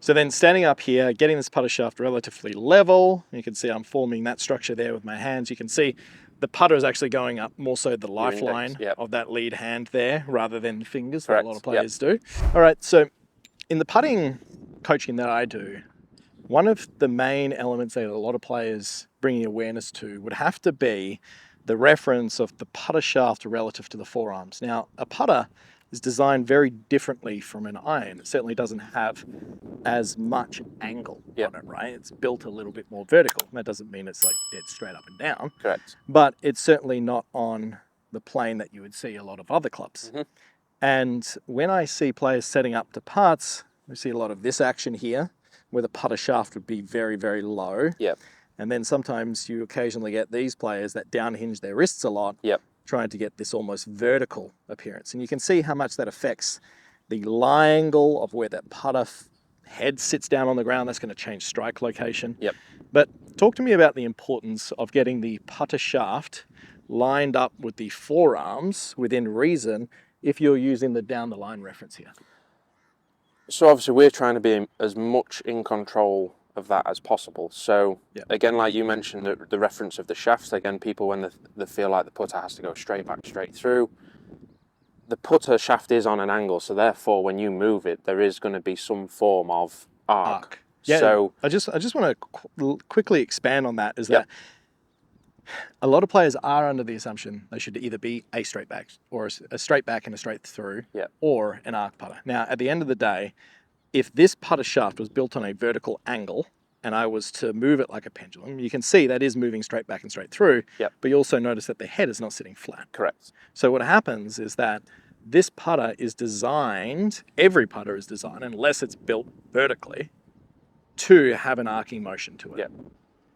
So then standing up here, getting this putter shaft relatively level, you can see I'm forming that structure there with my hands. You can see the putter is actually going up more so the lifeline of that lead hand there rather than fingers that a lot of players do. All right, so in the putting coaching that I do, one of the main elements that a lot of players bringing awareness to would have to be the reference of the putter shaft relative to the forearms. Now, a putter is designed very differently from an iron. It certainly doesn't have as much angle on it, right? It's built a little bit more vertical. That doesn't mean it's like dead straight up and down. Correct. But it's certainly not on the plane that you would see a lot of other clubs. And when I see players setting up to putts, we see a lot of this action here, where the putter shaft would be very, very low. And then sometimes you occasionally get these players that downhinge their wrists a lot, trying to get this almost vertical appearance. And you can see how much that affects the lie angle of where that putter head sits down on the ground. That's going to change strike location. But talk to me about the importance of getting the putter shaft lined up with the forearms within reason if you're using the down the line reference here. So obviously we're trying to be as much in control of that as possible. So again, like you mentioned, the reference of the shafts, again, people when they feel like the putter has to go straight back, straight through, the putter shaft is on an angle, so therefore when you move it, there is going to be some form of arc. Yeah, so I just want to quickly expand on that, is that a lot of players are under the assumption they should either be a straight back or a straight back and a straight through or an arc putter. Now, at the end of the day, if this putter shaft was built on a vertical angle and I was to move it like a pendulum, you can see that is moving straight back and straight through, but you also notice that the head is not sitting flat. Correct. So what happens is that this putter is designed, every putter is designed, unless it's built vertically, to have an arcing motion to it.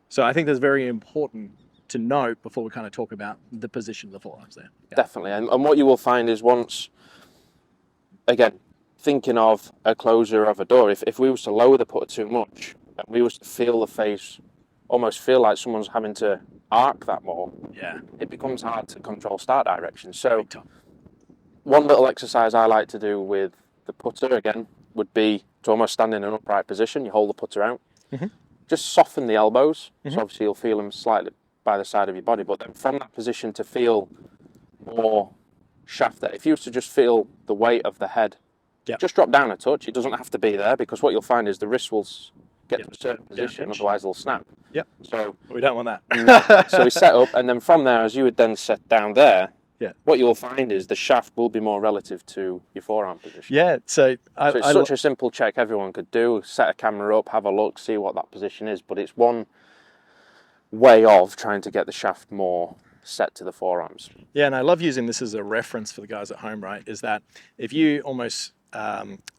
So I think that's very important to note before we kind of talk about the position of the forearms there. Definitely. And what you will find is once, again, thinking of a closure of a door, if we was to lower the putter too much and we was to feel the face, almost feel like someone's having to arc that more, it becomes hard to control start direction. So one little exercise I like to do with the putter, again, would be to almost stand in an upright position. You hold the putter out, just soften the elbows. So obviously you'll feel them slightly by the side of your body, but then from that position to feel more shaft there. If you was to just feel the weight of the head, just drop down a touch. It doesn't have to be there, because what you'll find is the wrist will get to a certain position, otherwise it'll snap. So we don't want that. So we set up, and then from there, as you would then set down there, what you'll find is the shaft will be more relative to your forearm position. So it's such a simple check everyone could do. Set a camera up, have a look, see what that position is, but it's one way of trying to get the shaft more set to the forearms. Yeah, and I love using this as a reference for the guys at home, right? Is that if you almost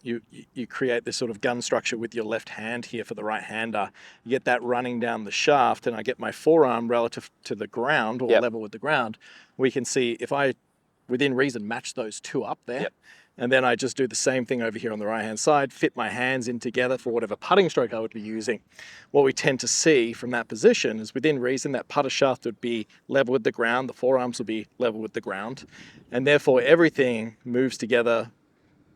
you create this sort of gun structure with your left hand here for the right hander, you get that running down the shaft, and I get my forearm relative to the ground or level with the ground. We can see if I, within reason, match those two up there. And then I just do the same thing over here on the right-hand side, fit my hands in together for whatever putting stroke I would be using. What we tend to see from that position is, within reason, that putter shaft would be level with the ground, the forearms would be level with the ground, and therefore everything moves together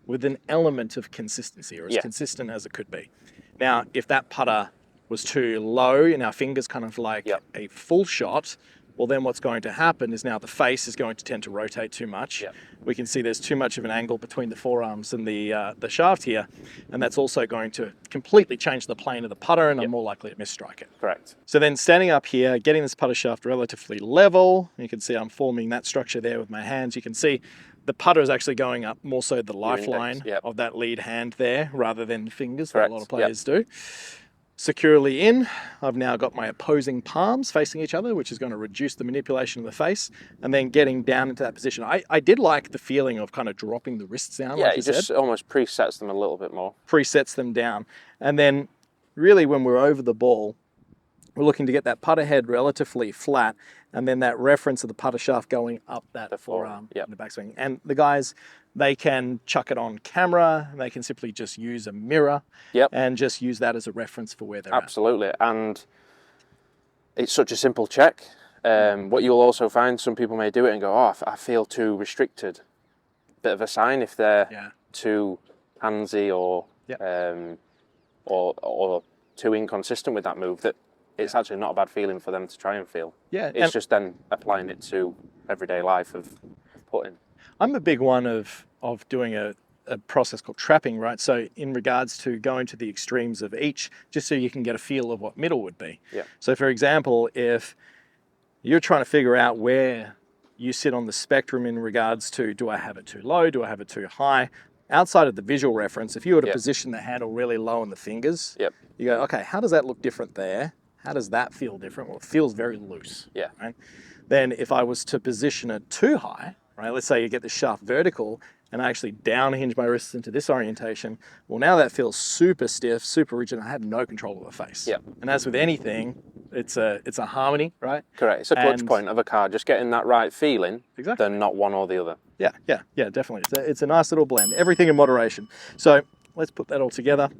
with an element of consistency, or as consistent as it could be. Now, if that putter was too low in our fingers, kind of like a full shot, well, then what's going to happen is now the face is going to tend to rotate too much. We can see there's too much of an angle between the forearms and the shaft here, and that's also going to completely change the plane of the putter, and I'm more likely to misstrike it. Correct. So then standing up here, getting this putter shaft relatively level, you can see I'm forming that structure there with my hands. You can see the putter is actually going up more so the lifeline of that lead hand there, rather than fingers that a lot of players do. Securely in, I've now got my opposing palms facing each other, which is going to reduce the manipulation of the face, and then getting down into that position. I did like the feeling of kind of dropping the wrists down. Yeah, it just almost presets them a little bit more. Presets them down. And then really when we're over the ball, we're looking to get that putter head relatively flat, and then that reference of the putter shaft going up that forearm in the backswing. And the guys, they can chuck it on camera, they can simply just use a mirror and just use that as a reference for where they're at. Absolutely, and it's such a simple check. What you'll also find, some people may do it and go, oh, I feel too restricted. Bit of a sign if they're too handsy or or too inconsistent with that move, that it's actually not a bad feeling for them to try and feel. Yeah, It's just then applying it to everyday life of putting. I'm a big one of doing a process called trapping, right? So in regards to going to the extremes of each, just so you can get a feel of what middle would be. Yeah. So for example, if you're trying to figure out where you sit on the spectrum in regards to, do I have it too low? Do I have it too high? Outside of the visual reference, if you were to position the handle really low on the fingers, you go, okay, how does that look different there? How does that feel different? Well, it feels very loose. Yeah. Right? Then if I was to position it too high, right? Let's say you get the shaft vertical and I actually down hinge my wrists into this orientation. Well, now that feels super stiff, super rigid. I have no control of the face. Yeah. And as with anything, it's a harmony, right? Correct. It's a clutch point of a car, just getting that right feeling, then not one or the other. Yeah, definitely. It's a nice little blend. Everything in moderation. So let's put that all together.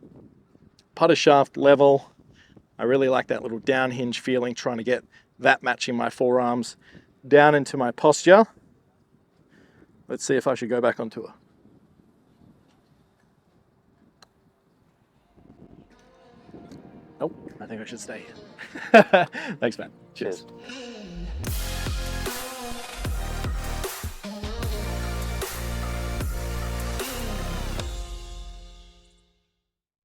Putter shaft level. I really like that little down hinge feeling, trying to get that matching my forearms down into my posture. Let's see if I should go back on tour. Nope, I think I should stay here. Thanks, man. Cheers.